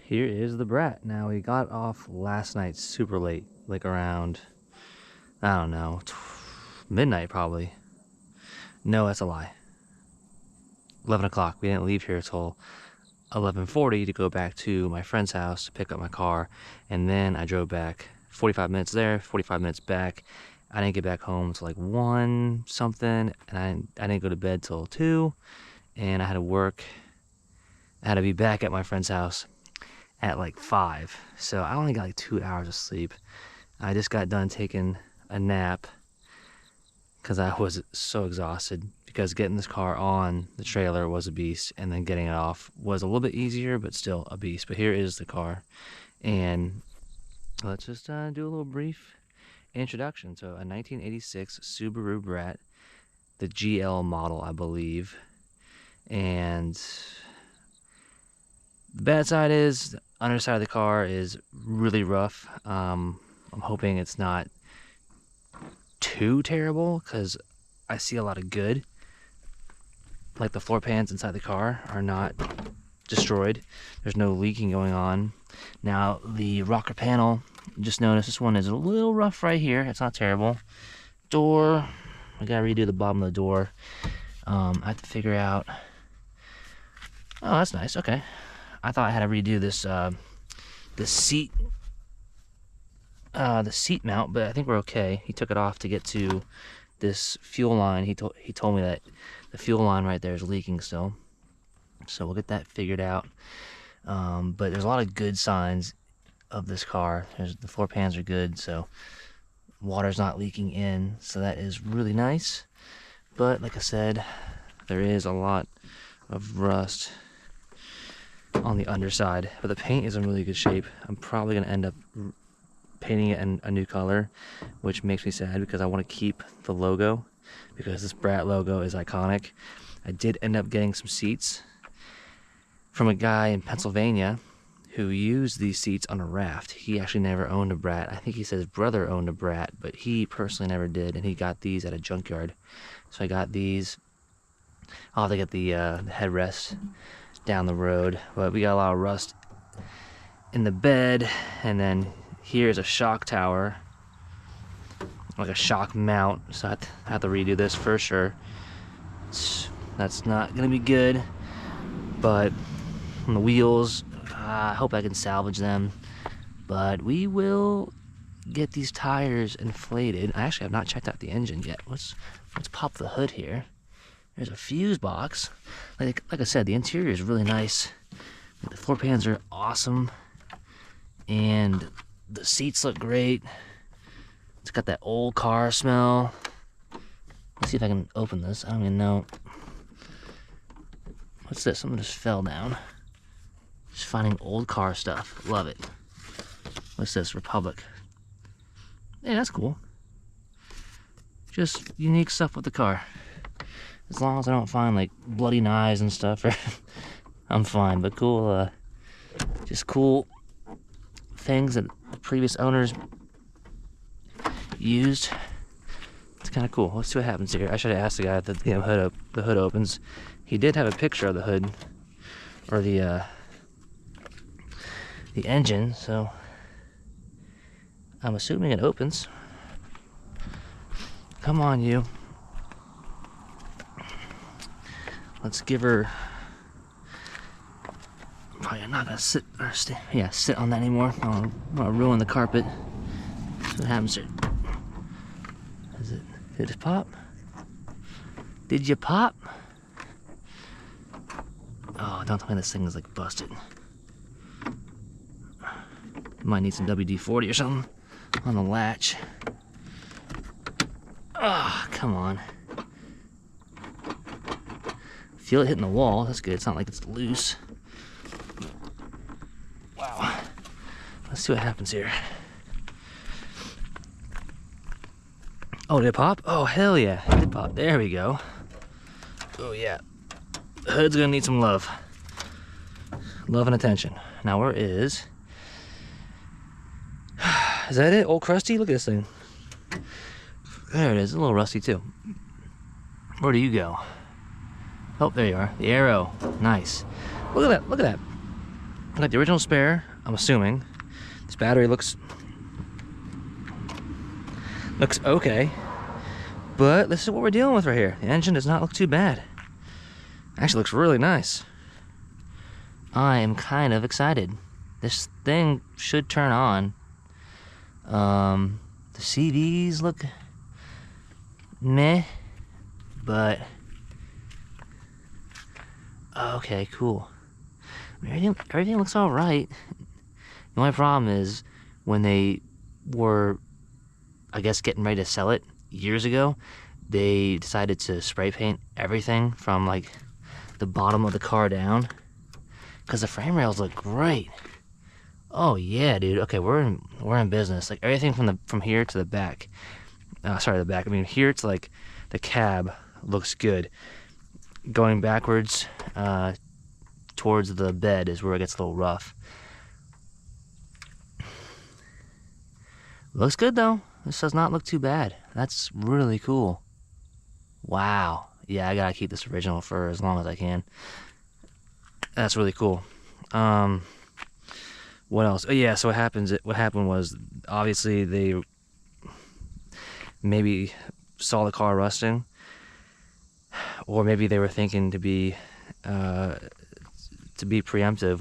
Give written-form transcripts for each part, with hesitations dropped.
here is the Brat. Now, we got off last night super late, like around, I don't know, midnight probably. No, that's a lie. 11 o'clock. We didn't leave here till 11:40 to go back to my friend's house to pick up my car, and then I drove back 45 minutes there, 45 minutes back. I didn't get back home till like 1 something, and I didn't go to bed till 2, and I had to work. I had to be back at my friend's house at like 5, so I only got like 2 hours of sleep. I just got done taking a nap because I was so exhausted, because getting this car on the trailer was a beast, and then getting it off was a little bit easier, but still a beast. But here is the car, and let's just do a little brief introduction. So a 1986 Subaru Brat, the GL model, I believe. And the bad side is the underside of the car is really rough. I'm hoping it's not too terrible, because I see a lot of good. Like the floor pans inside the car are not destroyed. There's no leaking going on. Now the rocker panel, just notice this one is a little rough right here. It's not terrible. Door, I gotta redo the bottom of the door. I have to figure out. Oh, that's nice. Okay, I thought I had to redo this the seat mount, but I think we're okay. He took it off to get to this fuel line. He told me that the fuel line right there is leaking still, so we'll get that figured out. But there's a lot of good signs of this car. The floor pans are good, so water's not leaking in, so that is really nice. But like I said, there is a lot of rust on the underside, but the paint is in really good shape. I'm probably gonna end up painting it in a new color, which makes me sad because I want to keep the logo, because this Brat logo is iconic. I did end up getting some seats from a guy in Pennsylvania who used these seats on a raft. He actually never owned a Brat. I think he said his brother owned a Brat, but he personally never did, and he got these at a junkyard. So I got these. I'll have to get the headrest down the road, but we got a lot of rust in the bed, and then here's a shock tower, like a shock mount, so I have to redo this for sure. That's not gonna be good. But on the wheels, I hope I can salvage them, but we will get these tires inflated. I actually have not checked out the engine yet. Let's pop the hood here. There's a fuse box. Like I said, the interior is really nice. The floor pans are awesome, and the seats look great. It's got that old car smell. Let's see if I can open this. I don't even know. What's this? Something just fell down. Just finding old car stuff. Love it. What's this? Republic. Hey, that's cool. Just unique stuff with the car. As long as I don't find like bloody knives and stuff, I'm fine. But cool, just cool things that the previous owners used. It's kind of cool. Let's see what happens here. I should have asked the guy if the hood opens. He did have a picture of the hood, or the engine, so I'm assuming it opens. Come on, you. Let's give her. Probably not gonna sit on that anymore. I don't want to ruin the carpet. See what happens here. Did it pop? Did you pop? Oh, don't tell me this thing is like busted. Might need some WD-40 or something on the latch. Oh, come on. Feel it hitting the wall. That's good. It's not like it's loose. Wow. Let's see what happens here. Oh, did it pop? Oh, hell yeah. It did pop. There we go. Oh, yeah. The hood's gonna need some love. Love and attention. Now, where is... Is that it? Old crusty? Look at this thing. There it is. A little rusty, too. Where do you go? Oh, there you are. The arrow. Nice. Look at that. Look at that. I got the original spare, I'm assuming. This battery looks okay. But this is what we're dealing with right here. The engine does not look too bad. Actually looks really nice. I am kind of excited. This thing should turn on. The CVs look meh, but okay, cool. Everything looks all right. The only problem is when they were, I guess, getting ready to sell it years ago, they decided to spray paint everything from like the bottom of the car down, because the frame rails look great. Oh yeah, dude. Okay, we're in business. Like everything from here to the back. Sorry, the back. I mean here to like the cab looks good. Going backwards towards the bed is where it gets a little rough. Looks good though. This does not look too bad. That's really cool. Wow. Yeah, I gotta keep this original for as long as I can. That's really cool. What else? Oh yeah, so what happened was, obviously they maybe saw the car rusting, or maybe they were thinking to be preemptive,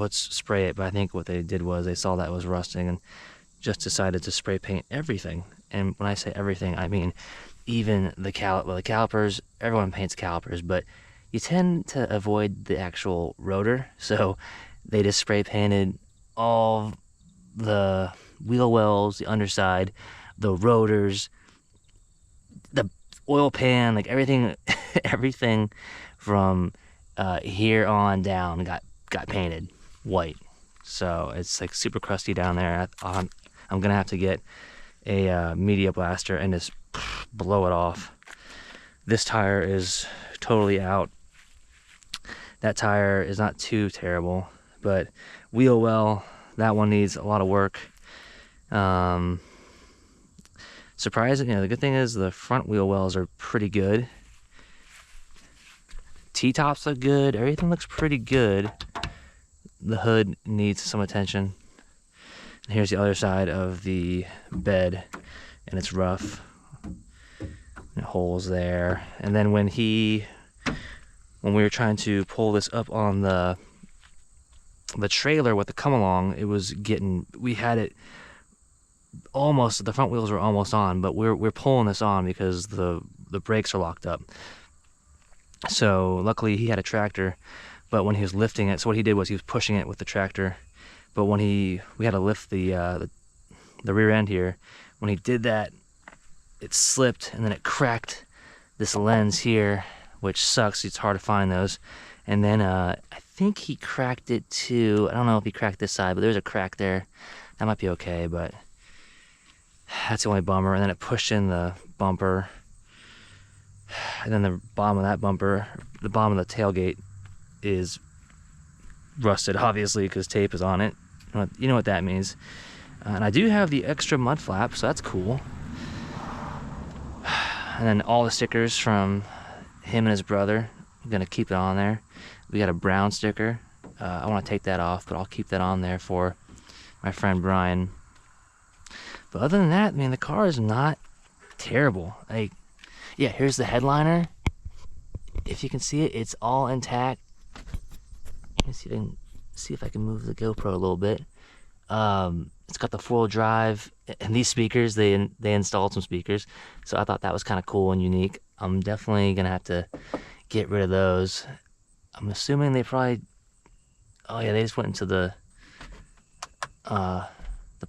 let's spray it. But I think what they did was they saw that it was rusting and just decided to spray paint everything. And when I say everything, I mean even the calipers. Everyone paints calipers, but you tend to avoid the actual rotor, so they just spray painted all the wheel wells, the underside, the rotors, the oil pan, like everything everything from here on down got painted white. So it's like super crusty down there. I'm gonna have to get a media blaster and just blow it off. This tire is totally out. That tire is not too terrible, but wheel well, that one needs a lot of work. Surprising, the good thing is the front wheel wells are pretty good. T-tops look good. Everything looks pretty good. The hood needs some attention. And here's the other side of the bed, and it's rough. Holes there. And then when we were trying to pull this up on the trailer with the come along, we had it almost, the front wheels were almost on, but we're pulling this on because the brakes are locked up. So luckily he had a tractor, but when he was lifting it, so what he did was he was pushing it with the tractor, but when we had to lift the rear end here, when he did that, it slipped and then it cracked this lens here, which sucks. It's hard to find those. And then I think he cracked it too. I don't know if he cracked this side, but there's a crack there. That might be okay, but that's the only bummer. And then it pushed in the bumper. And then the bottom of that bumper, the bottom of the tailgate is rusted, obviously, because tape is on it. You know what that means. And I do have the extra mud flap, so that's cool. And then all the stickers from him and his brother, I'm gonna keep it on there. We got a brown sticker. I want to take that off, but I'll keep that on there for my friend Brian. But other than that, I mean, the car is not terrible. Like, yeah, here's the headliner. If you can see it, it's all intact. Let me see if I can move the GoPro a little bit. It's got the 4-wheel drive, and these speakers, they installed some speakers, so I thought that was kind of cool and unique. I'm definitely gonna have to get rid of those. I'm assuming they probably, oh yeah, they just went into the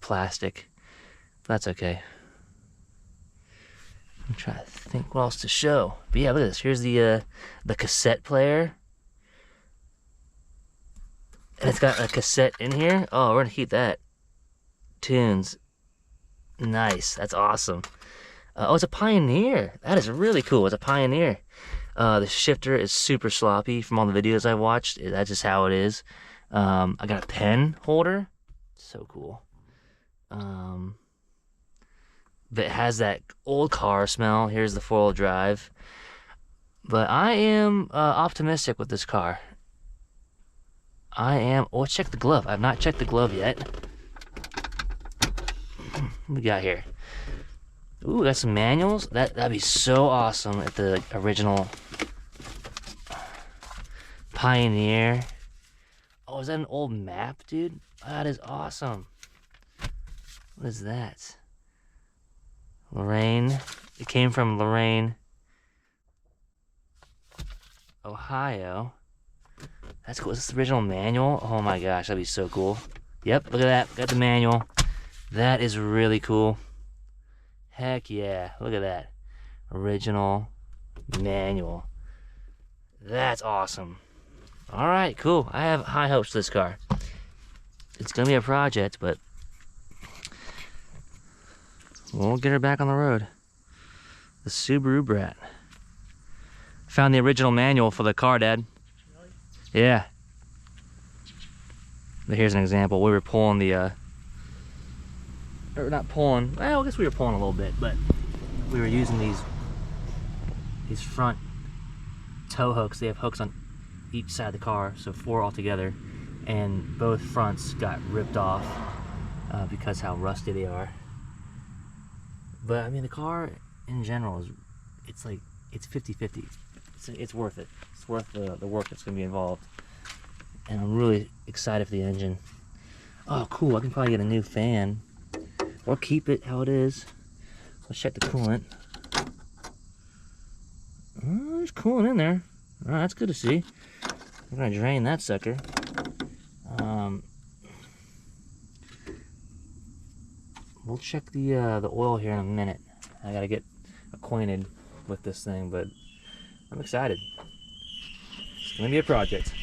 plastic. That's okay. I'm trying to think what else to show. But yeah, look at this. Here's the cassette player. And it's got a cassette in here. Oh, we're gonna keep that. Tunes. Nice. That's awesome. Oh, it's a Pioneer. That is really cool. It's a Pioneer. The shifter is super sloppy from all the videos I watched. That's just how it is. I got a pen holder. So cool. But it has that old car smell. Here's the 4-wheel drive. But I am optimistic with this car. I am. Oh, let's check the glove. I've not checked the glove yet. What we got here? Ooh, got some manuals. That'd be so awesome if the original Pioneer. Oh, is that an old map, dude? That is awesome. What is that? Lorraine. It came from Lorraine, Ohio. That's cool. Is this the original manual? Oh my gosh, that'd be so cool. Yep, look at that. Got the manual. That is really cool. Heck yeah. Look at that. Original manual. That's awesome. Alright, cool. I have high hopes for this car. It's gonna be a project, but we'll get her back on the road. The Subaru Brat. Found the original manual for the car, Dad. Yeah. But here's an example. We were pulling the, or not pulling, well, I guess we were pulling a little bit, but we were using these front tow hooks. They have hooks on each side of the car, so 4 altogether, and both fronts got ripped off because how rusty they are. But I mean, the car in general is, it's like, it's 50-50. It's worth it. It's worth the work that's going to be involved. And I'm really excited for the engine. Oh, cool. I can probably get a new fan. Or keep it how it is. Let's check the coolant. Oh, there's coolant in there. Oh, that's good to see. We're going to drain that sucker. We'll check the oil here in a minute. I got to get acquainted with this thing, but I'm excited. It's going to be a project.